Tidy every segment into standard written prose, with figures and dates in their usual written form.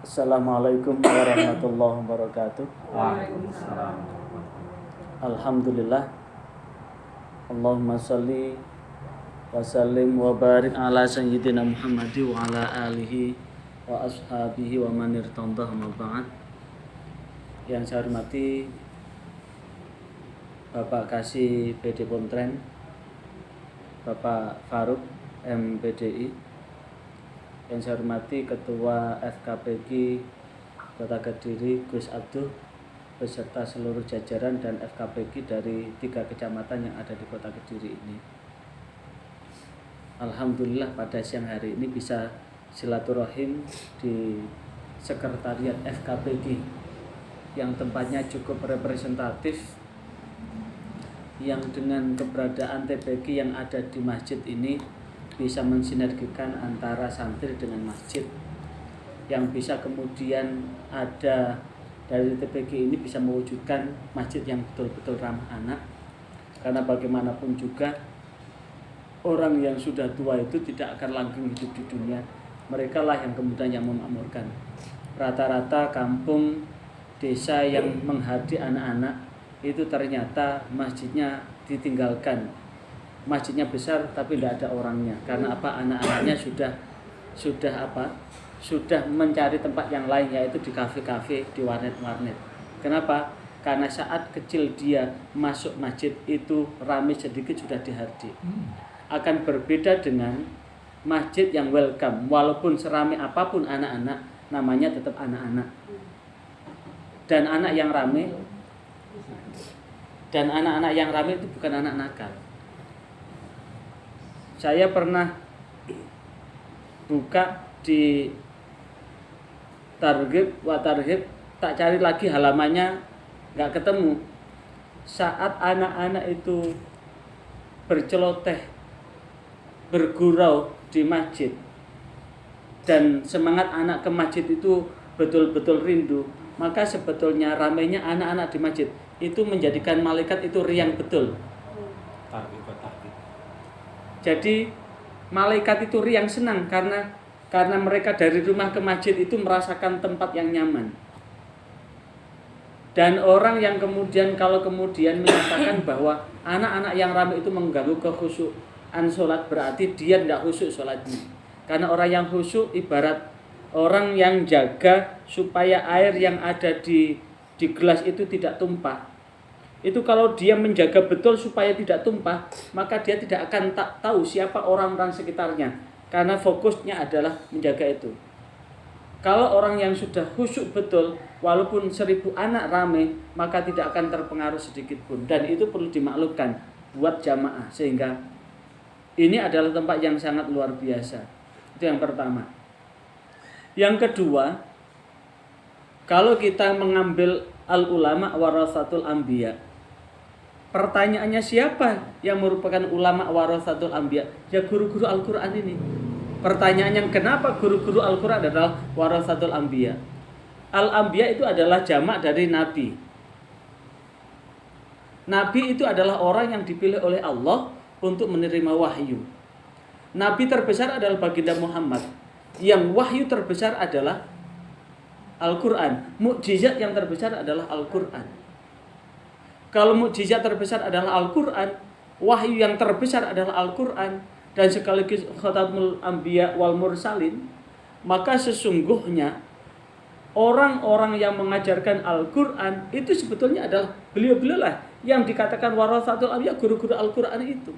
Assalamualaikum warahmatullahi wabarakatuh. Waalaikumsalam. Alhamdulillah. Allahumma sholli wa sallim wa barik ala sayyidina Muhammad wa ala alihi wa ashabihi wa man irtadah ma ba'd. Yang saya hormati Bapak Kasih PD Pontren, Bapak Faruk MPDI. Yang saya hormati Ketua FKPG Kota Kediri Gus Abduh beserta seluruh jajaran dan FKPG dari 3 kecamatan yang ada di Kota Kediri ini. Alhamdulillah pada siang hari ini bisa silaturahim di Sekretariat FKPG yang tempatnya cukup representatif, yang dengan keberadaan TPG yang ada di masjid ini bisa mensinergikan antara santri dengan masjid, yang bisa kemudian ada dari TPG ini bisa mewujudkan masjid yang betul-betul ramah anak. Karena bagaimanapun juga orang yang sudah tua itu tidak akan langgeng hidup di dunia, mereka lah yang kemudian yang memakmurkan. Rata-rata kampung desa yang menghadi anak-anak itu ternyata masjidnya ditinggalkan. Masjidnya besar tapi tidak ada orangnya. Karena apa? Anak-anaknya sudah mencari tempat yang lain, yaitu di kafe-kafe, di warnet-warnet. Kenapa? Karena saat kecil dia masuk masjid itu ramai sedikit sudah dihardik. Akan berbeda dengan masjid yang welcome, walaupun seramai apapun anak-anak, namanya tetap anak-anak. Dan anak yang ramai itu bukan anak nakal. Saya pernah buka di Targhib wa Tarhib, tak cari lagi halamannya, nggak ketemu. Saat anak-anak itu berceloteh, bergurau di masjid, dan semangat anak ke masjid itu betul-betul rindu, maka sebetulnya ramainya anak-anak di masjid itu menjadikan malaikat itu riang betul. Jadi malaikat itu riang senang karena mereka dari rumah ke masjid itu merasakan tempat yang nyaman. Dan orang yang kemudian kalau kemudian menyatakan bahwa anak-anak yang ramai itu mengganggu kekhusyukan sholat, berarti dia tidak khusyuk sholatnya. Karena orang yang khusyuk ibarat orang yang jaga supaya air yang ada di gelas itu tidak tumpah. Itu kalau dia menjaga betul supaya tidak tumpah, maka dia tidak akan tahu siapa orang-orang sekitarnya, karena fokusnya adalah menjaga itu. Kalau orang yang sudah khusyuk betul, walaupun 1000 anak ramai, maka tidak akan terpengaruh sedikit pun. Dan itu perlu dimaklumkan buat jamaah, sehingga ini adalah tempat yang sangat luar biasa. Itu yang pertama. Yang kedua, kalau kita mengambil al-ulama warasatul anbiya, pertanyaannya siapa yang merupakan ulama warasatul anbiya? Ya guru-guru Al-Quran ini. Pertanyaannya kenapa guru-guru Al-Quran adalah warasatul anbiya? Al-anbiya itu adalah jamak dari nabi. Nabi itu adalah orang yang dipilih oleh Allah untuk menerima wahyu. Nabi terbesar adalah baginda Muhammad. Yang wahyu terbesar adalah Al-Quran. Mukjizat yang terbesar adalah Al-Quran. Kalau mukjizat terbesar adalah Al-Quran, wahyu yang terbesar adalah Al-Quran, dan sekaligus khatamul anbiya wal mursalin, maka sesungguhnya orang-orang yang mengajarkan Al-Quran itu sebetulnya adalah beliau-beliau lah yang dikatakan warasatul anbiya, guru-guru Al-Quran itu.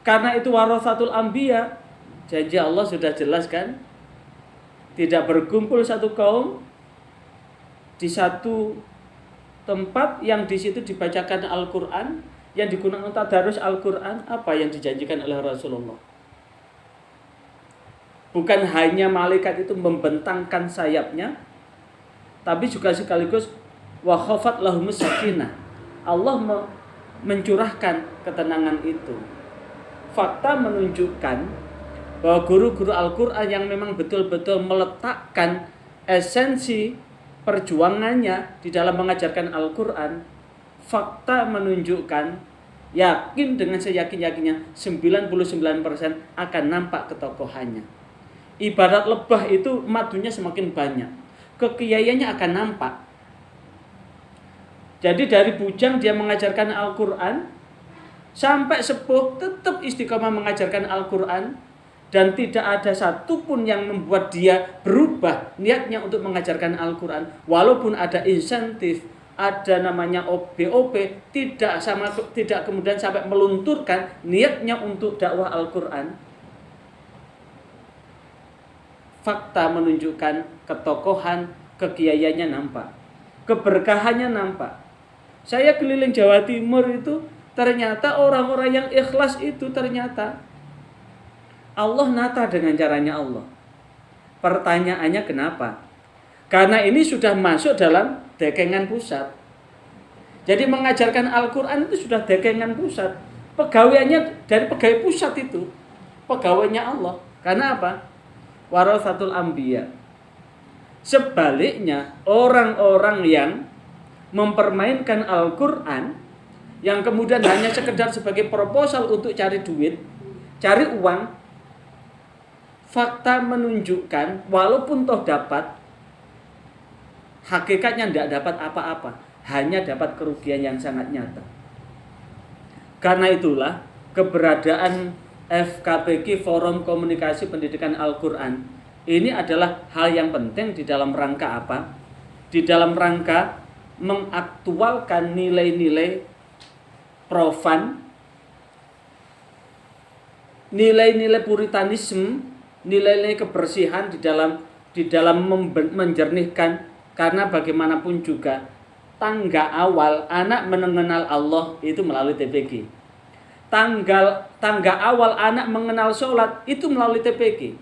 Karena itu warasatul anbiya, janji Allah sudah jelas kan? Tidak berkumpul satu kaum di satu tempat yang di situ dibacakan Al-Quran, yang digunakan untuk tadarus Al-Quran, apa yang dijanjikan oleh Rasulullah. Bukan hanya malaikat itu membentangkan sayapnya, tapi juga sekaligus wa khafat lahumus sakinah. Allah mencurahkan ketenangan itu. Fakta menunjukkan bahwa guru-guru Al-Quran yang memang betul-betul meletakkan esensi perjuangannya di dalam mengajarkan Al-Quran, fakta menunjukkan, yakin dengan seyakin-yakinnya 99% akan nampak ketokohannya. ibarat lebah itu madunya semakin banyak, kekiaiannya akan nampak. Jadi dari bujang dia mengajarkan Al-Quran, sampai sepuh tetap istiqomah mengajarkan Al-Quran, dan tidak ada satupun yang membuat dia berubah niatnya untuk mengajarkan Al-Quran. Walaupun ada insentif, ada namanya BOP, tidak kemudian sampai melunturkan niatnya untuk dakwah Al-Quran. Fakta menunjukkan ketokohan, kekiaiannya nampak, keberkahannya nampak. Saya keliling Jawa Timur itu, ternyata orang-orang yang ikhlas itu ternyata Allah nata dengan caranya Allah. Pertanyaannya kenapa? Karena ini sudah masuk dalam dekengan pusat. Jadi mengajarkan Al-Quran itu sudah dekengan pusat. Pegawainya dari pegawai pusat itu, pegawainya Allah. Karena apa? Warasatul Anbiya. Sebaliknya, orang-orang yang mempermainkan Al-Quran, yang kemudian hanya sekedar sebagai proposal untuk cari duit, cari uang, fakta menunjukkan walaupun toh dapat, hakikatnya tidak dapat apa-apa, hanya dapat kerugian yang sangat nyata. Karena itulah keberadaan FKPQ, Forum Komunikasi Pendidikan Al-Quran, ini adalah hal yang penting di dalam rangka apa? Di dalam rangka mengaktualkan nilai-nilai profan, nilai-nilai puritanisme, nilai-nilai kebersihan di dalam menjernihkan. Karena bagaimanapun juga tangga awal anak mengenal Allah itu melalui TPQ. Tangga awal anak mengenal sholat itu melalui TPQ.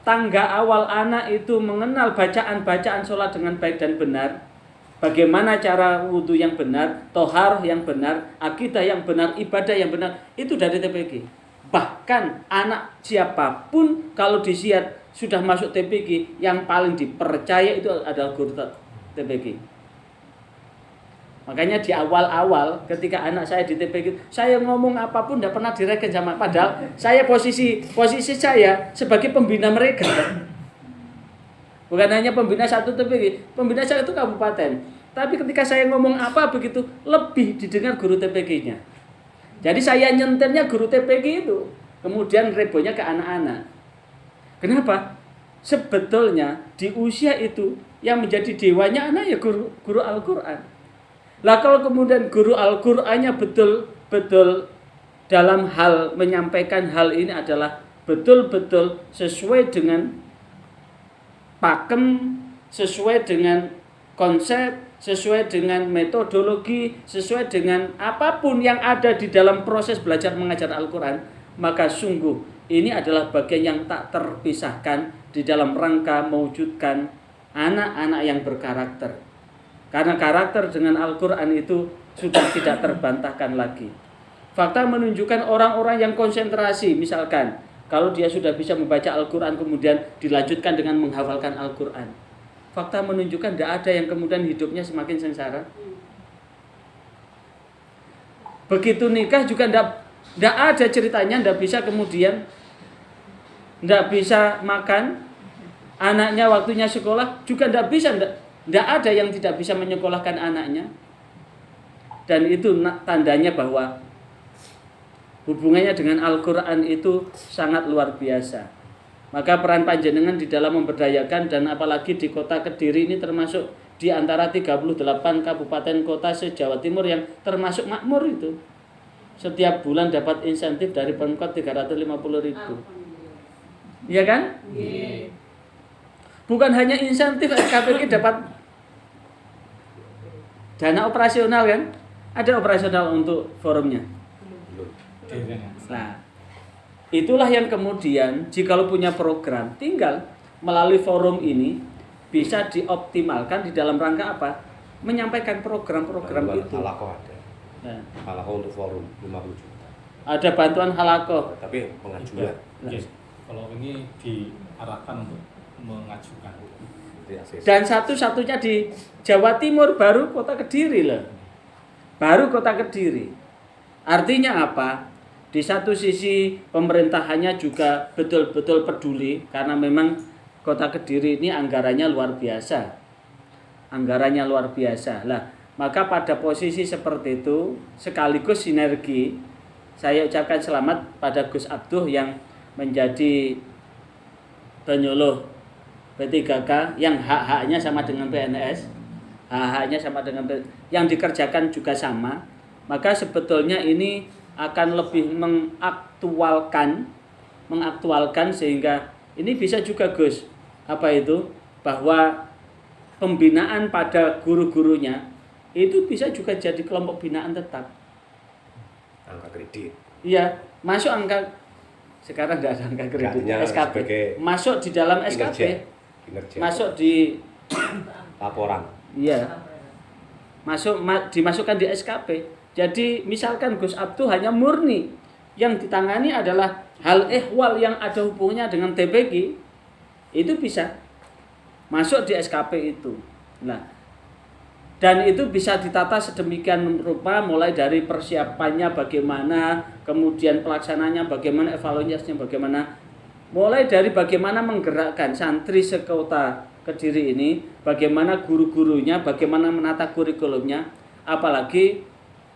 Tangga awal anak itu mengenal bacaan-bacaan sholat dengan baik dan benar. Bagaimana cara wudhu yang benar, toharoh yang benar, akidah yang benar, ibadah yang benar, itu dari TPQ. Bahkan anak siapapun kalau disiat sudah masuk TPQ, yang paling dipercaya itu adalah guru TPQ. Makanya di awal-awal ketika anak saya di TPQ, saya ngomong apapun tidak pernah direken sama. Padahal saya posisi saya sebagai pembina mereka. Bukan hanya pembina satu TPQ, pembina saya itu kabupaten. Tapi ketika saya ngomong apa begitu, lebih didengar guru TPQ-nya. Jadi saya nyenternya guru TPQ itu, kemudian rebonya ke anak-anak. Kenapa? Sebetulnya di usia itu yang menjadi dewanya anak ya guru Al-Quran. Lah kalau kemudian guru Al-Qurannya betul-betul dalam hal menyampaikan hal ini adalah betul-betul sesuai dengan pakem, sesuai dengan konsep, sesuai dengan metodologi, sesuai dengan apapun yang ada di dalam proses belajar mengajar Al-Quran, maka sungguh ini adalah bagian yang tak terpisahkan di dalam rangka mewujudkan anak-anak yang berkarakter. Karena karakter dengan Al-Quran itu sudah tidak terbantahkan lagi. Fakta menunjukkan orang-orang yang konsentrasi, misalkan kalau dia sudah bisa membaca Al-Quran kemudian dilanjutkan dengan menghafalkan Al-Quran, fakta menunjukkan tidak ada yang kemudian hidupnya semakin sengsara. Begitu nikah juga tidak ada ceritanya, tidak bisa kemudian tidak bisa makan, anaknya waktunya sekolah juga tidak bisa, tidak ada yang tidak bisa menyekolahkan anaknya. Dan itu tandanya bahwa hubungannya dengan Al-Quran itu sangat luar biasa. Maka peran panjenengan di dalam memberdayakan, dan apalagi di kota Kediri ini termasuk di antara 38 kabupaten kota se-Jawa Timur yang termasuk makmur itu. Setiap bulan dapat insentif dari Pemkot 350.000. Iya kan? Yeah. Bukan hanya insentif, FKPQ dapat dana operasional kan? Ada operasional untuk forumnya. Nah, itulah yang kemudian jikalau punya program, tinggal melalui forum ini bisa dioptimalkan di dalam rangka apa? Menyampaikan program-program itu. Halakoh ada. Nah. Halakoh untuk forum 50 juta. Ada bantuan halakoh. Tapi pengajuan. Yes. Kalau ini diarahkan untuk mengajukan. Dan satu-satunya di Jawa Timur baru kota Kediri loh. Baru kota Kediri. Artinya apa? Di satu sisi pemerintahannya juga betul-betul peduli karena memang Kota Kediri ini anggarannya luar biasa. Anggarannya luar biasa. Lah, maka pada posisi seperti itu sekaligus sinergi, saya ucapkan selamat pada Gus Abduh yang menjadi penyuluh P3K yang hak-haknya sama dengan PNS, hak-haknya sama dengan yang dikerjakan juga sama. Maka sebetulnya ini akan lebih mengaktualkan sehingga ini bisa juga Gus bahwa pembinaan pada guru-gurunya itu bisa juga jadi kelompok binaan tetap. Angka kredit. Iya, masuk angka sekarang tidak ada angka kredit SKP. Masuk di dalam SKP. Kinerja. Masuk di Laporan. Iya. Dimasukkan di SKP. Jadi misalkan Gus Abduh hanya murni yang ditangani adalah hal ehwal yang ada hubungannya dengan TPG, itu bisa masuk di SKP itu. Nah, dan itu bisa ditata sedemikian rupa mulai dari persiapannya bagaimana, kemudian pelaksananya bagaimana, evaluasinya bagaimana, mulai dari bagaimana menggerakkan santri sekota Kediri ini, bagaimana guru-gurunya, bagaimana menata kurikulumnya, apalagi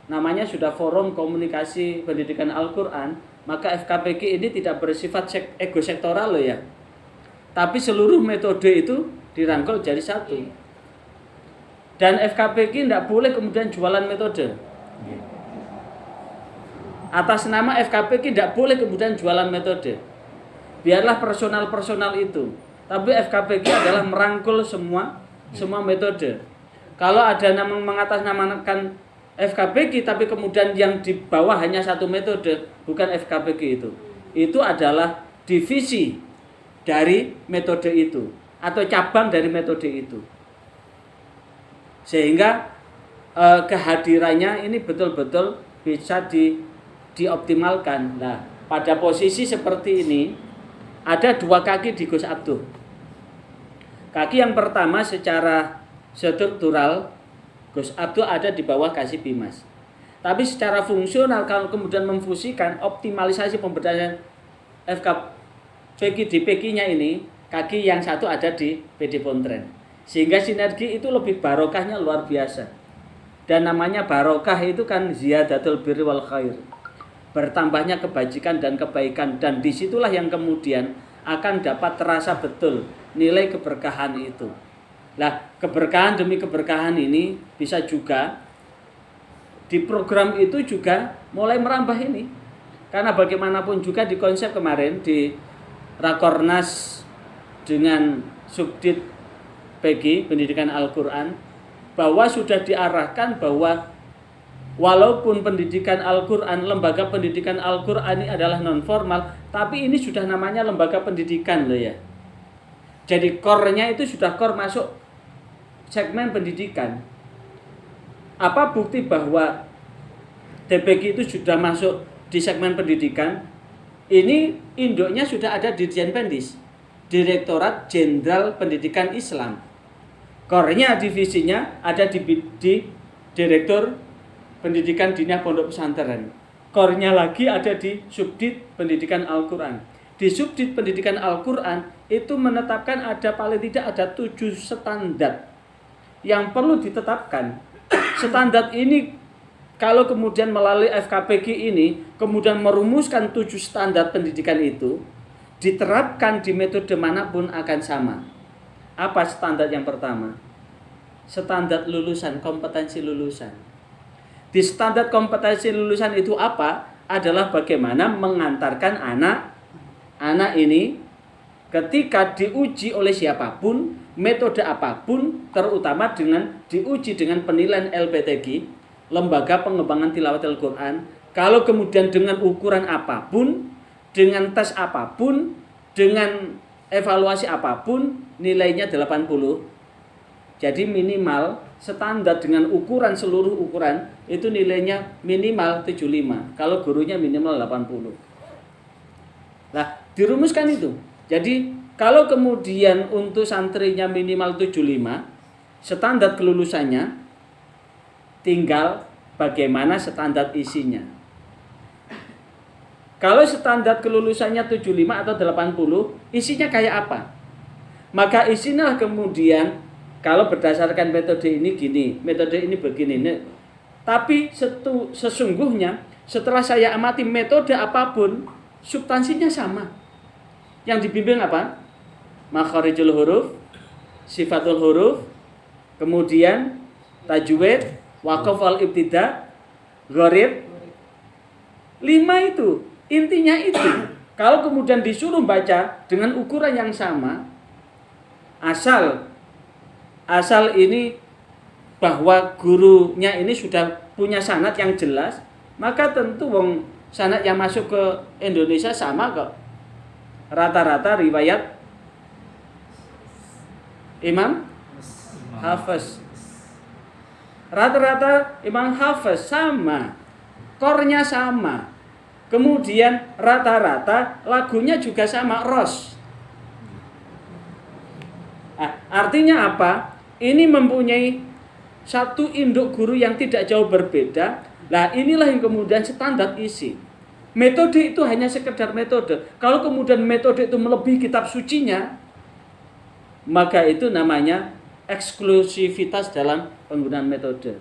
namanya sudah Forum Komunikasi Pendidikan Al-Quran, maka FKPG ini tidak bersifat ego sektoral loh ya. Tapi seluruh metode itu dirangkul jadi satu. Dan FKPG tidak boleh kemudian jualan metode. Atas nama FKPG tidak boleh kemudian jualan metode. Biarlah personal itu. Tapi FKPG adalah merangkul semua metode. Kalau ada nama mengatasnamakan FKPG tapi kemudian yang di bawah hanya satu metode, bukan FKPG itu. Itu adalah divisi dari metode itu atau cabang dari metode itu. Sehingga kehadirannya ini betul-betul bisa dioptimalkan. Nah, pada posisi seperti ini ada dua kaki di Gus Abduh. Kaki yang pertama secara struktural Gus Abduh ada di bawah Kasih Bimas. Tapi secara fungsional kalau kemudian memfusikan optimalisasi pemberdayaan FKPG DPK-nya ini, kaki yang satu ada di PD Pontren. Sehingga sinergi itu lebih barokahnya luar biasa. Dan namanya barokah itu kan ziyadatul birri wal khair. Bertambahnya kebajikan dan kebaikan, dan disitulah yang kemudian akan dapat terasa betul nilai keberkahan itu. Nah, keberkahan demi keberkahan ini bisa juga di program itu juga mulai merambah ini. Karena bagaimanapun juga di konsep kemarin di Rakornas dengan Subdit PG Pendidikan Al-Quran, bahwa sudah diarahkan bahwa walaupun pendidikan Al-Quran, lembaga pendidikan Al-Quran ini adalah non formal, tapi ini sudah namanya lembaga pendidikan loh ya. Jadi core-nya itu sudah core masuk segmen pendidikan. Apa bukti bahwa DPG itu sudah masuk di segmen pendidikan? Ini induknya sudah ada di Dirjen Pendis, Direktorat Jenderal Pendidikan Islam. Core-nya, divisinya ada di Direktur Pendidikan Diniyah Pondok Pesantren. Core-nya lagi ada di Subdit Pendidikan Al-Quran. Di Subdit Pendidikan Al-Quran itu menetapkan ada paling tidak ada 7 standar yang perlu ditetapkan. Standar ini kalau kemudian melalui FKPG ini kemudian merumuskan 7 standar pendidikan itu, diterapkan di metode manapun akan sama. Apa standar yang pertama? Standar lulusan, kompetensi lulusan. Di standar kompetensi lulusan itu apa? Adalah bagaimana mengantarkan anak ini ketika diuji oleh siapapun, metode apapun, terutama dengan diuji dengan penilaian LPTG, Lembaga Pengembangan Tilawatil Quran, kalau kemudian dengan ukuran apapun, dengan tes apapun, dengan evaluasi apapun, nilainya 80. Jadi minimal standar dengan ukuran seluruh ukuran itu nilainya minimal 75. Kalau gurunya minimal 80. Nah, dirumuskan itu. Jadi kalau kemudian untuk santrinya minimal 75, standar kelulusannya tinggal bagaimana standar isinya. Kalau standar kelulusannya 75 atau 80, isinya kayak apa? Maka isinya kemudian kalau berdasarkan metode ini gini, metode ini begini. Tapi sesungguhnya setelah saya amati metode apapun, substansinya sama. Yang dibimbing apa? Makharijul huruf, sifatul huruf, kemudian tajwid, waqaf wal ibtida, gharib. 5 itu, intinya itu. Kalau kemudian disuruh baca dengan ukuran yang sama, asal ini bahwa gurunya ini sudah punya sanad yang jelas, maka tentu wong sanad yang masuk ke Indonesia sama kok. Rata-rata riwayat Imam Hafiz. Rata-rata Imam Hafiz sama. Kornya sama. Kemudian rata-rata lagunya juga sama, Ros. Artinya apa? Ini mempunyai satu induk guru yang tidak jauh berbeda. Nah, inilah yang kemudian standar isi. Metode itu hanya sekedar metode. Kalau kemudian metode itu melebihi kitab sucinya, maka itu namanya eksklusivitas dalam penggunaan metode.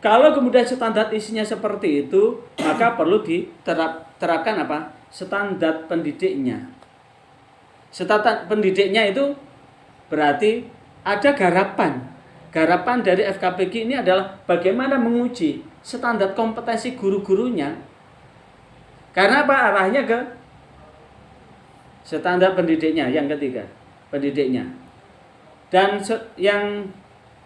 Kalau kemudian standar isinya seperti itu, maka perlu diterapkan apa? Standar pendidiknya. Standar pendidiknya itu berarti ada garapan. Garapan dari FKPG ini adalah bagaimana menguji standar kompetensi guru-gurunya. Karena apa? Arahnya ke standar pendidiknya. Yang ketiga, pendidiknya. Dan yang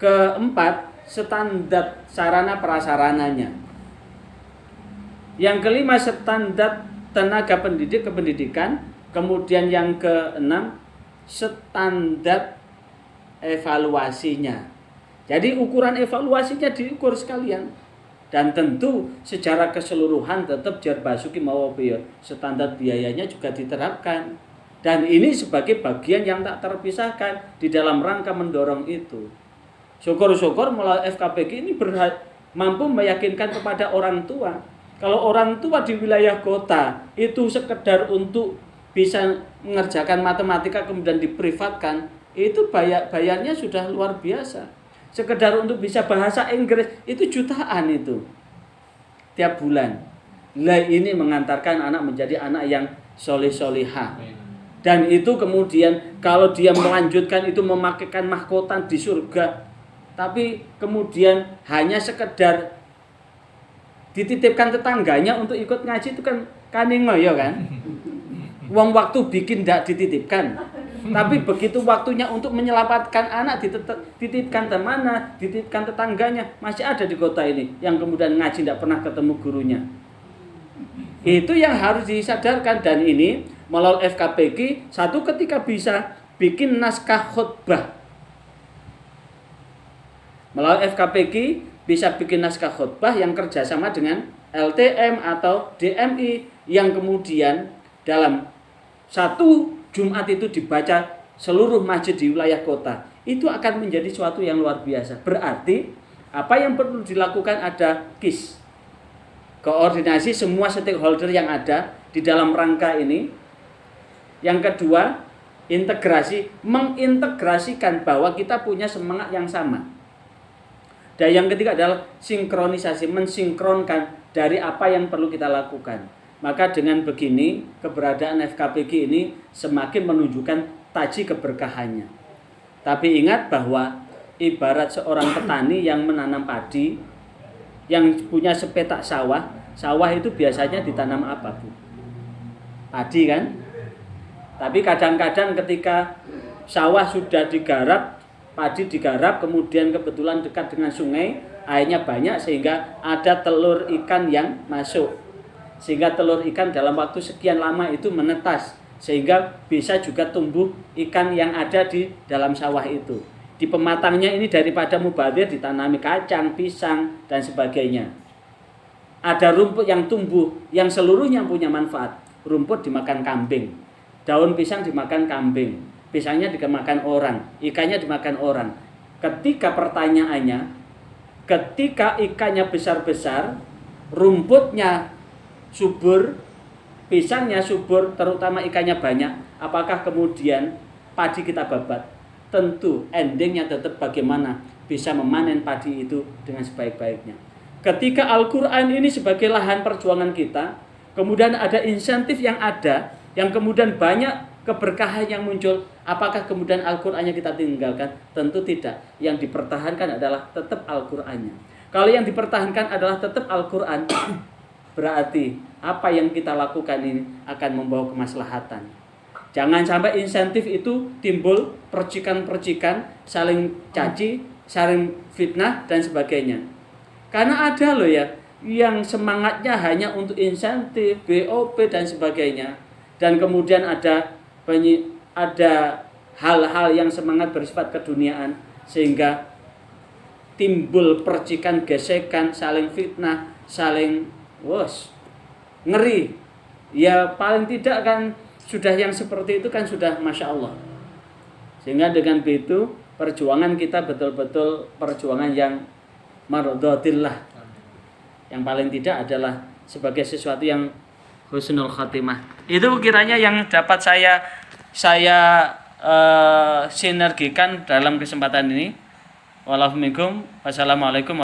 keempat, standar sarana prasarananya. Yang kelima, standar tenaga pendidik kependidikan. Kemudian yang keenam, standar evaluasinya. Jadi ukuran evaluasinya diukur sekalian. Dan tentu secara keseluruhan tetap jar basuki mawabiyot, standar biayanya juga diterapkan. Dan ini sebagai bagian yang tak terpisahkan di dalam rangka mendorong itu. Syukur-syukur melalui FKPG ini mampu meyakinkan kepada orang tua. Kalau orang tua di wilayah kota itu sekedar untuk bisa mengerjakan matematika kemudian diprivatkan, itu bayarnya sudah luar biasa. Sekedar untuk bisa bahasa Inggris itu jutaan itu tiap bulan. Lah ini mengantarkan anak menjadi anak yang soleh-solihah. Dan itu kemudian kalau dia melanjutkan itu memakaikan mahkota di surga, tapi kemudian hanya sekedar dititipkan tetangganya untuk ikut ngaji, itu kan ngoyo kan. Uang waktu bikin tidak dititipkan. Tapi begitu waktunya untuk menyelamatkan anak dititipkan kemana, dititipkan tetangganya. Masih ada di kota ini yang kemudian ngaji tidak pernah ketemu gurunya. Itu yang harus disadarkan. Dan ini melalui FKPG satu ketika bisa bikin naskah khutbah. Melalui FKPG bisa bikin naskah khutbah yang kerjasama dengan LTM atau DMI, yang kemudian dalam satu Jumat itu dibaca seluruh masjid di wilayah kota. Itu akan menjadi suatu yang luar biasa. Berarti apa yang perlu dilakukan ada KIS, koordinasi semua stakeholder yang ada di dalam rangka ini. Yang kedua, integrasi, mengintegrasikan bahwa kita punya semangat yang sama. Dan yang ketiga adalah sinkronisasi, mensinkronkan dari apa yang perlu kita lakukan. Maka dengan begini, keberadaan FKPG ini semakin menunjukkan taji keberkahannya. Tapi ingat bahwa ibarat seorang petani yang menanam padi, yang punya sepetak sawah, sawah itu biasanya ditanam apa, Bu? Padi kan? Tapi kadang-kadang ketika sawah sudah digarap, padi digarap, kemudian kebetulan dekat dengan sungai, airnya banyak sehingga ada telur ikan yang masuk. Sehingga telur ikan dalam waktu sekian lama itu menetas, sehingga bisa juga tumbuh ikan yang ada di dalam sawah itu. Di pematangnya ini daripada mubazir ditanami kacang, pisang, dan sebagainya. Ada rumput yang tumbuh yang seluruhnya punya manfaat. Rumput dimakan kambing, daun pisang dimakan kambing, pisangnya dimakan orang, ikannya dimakan orang. Ketika pertanyaannya, ketika ikannya besar-besar, rumputnya subur, pisangnya subur, terutama ikannya banyak, apakah kemudian padi kita babat? Tentu endingnya tetap bagaimana bisa memanen padi itu dengan sebaik-baiknya. Ketika Al-Quran ini sebagai lahan perjuangan kita, kemudian ada insentif yang ada, yang kemudian banyak keberkahan yang muncul, apakah kemudian Al-Qurannya kita tinggalkan? Tentu tidak. Yang dipertahankan adalah tetap Al-Qurannya. Kalau yang dipertahankan adalah tetap Al-Quran, berarti apa yang kita lakukan ini akan membawa kemaslahatan. Jangan sampai insentif itu timbul percikan-percikan, saling caci, saling fitnah dan sebagainya. Karena ada loh ya yang semangatnya hanya untuk insentif, BOP dan sebagainya. Dan kemudian ada hal-hal yang semangat bersifat keduniaan sehingga timbul percikan, gesekan, saling fitnah, saling ngeri. Ya paling tidak kan sudah yang seperti itu kan sudah Masya Allah. Sehingga dengan begitu perjuangan kita betul-betul perjuangan yang mardhatillah. Yang paling tidak adalah sebagai sesuatu yang husnul khatimah. Itu kiranya yang dapat saya sinergikan dalam kesempatan ini. Wassalamualaikum.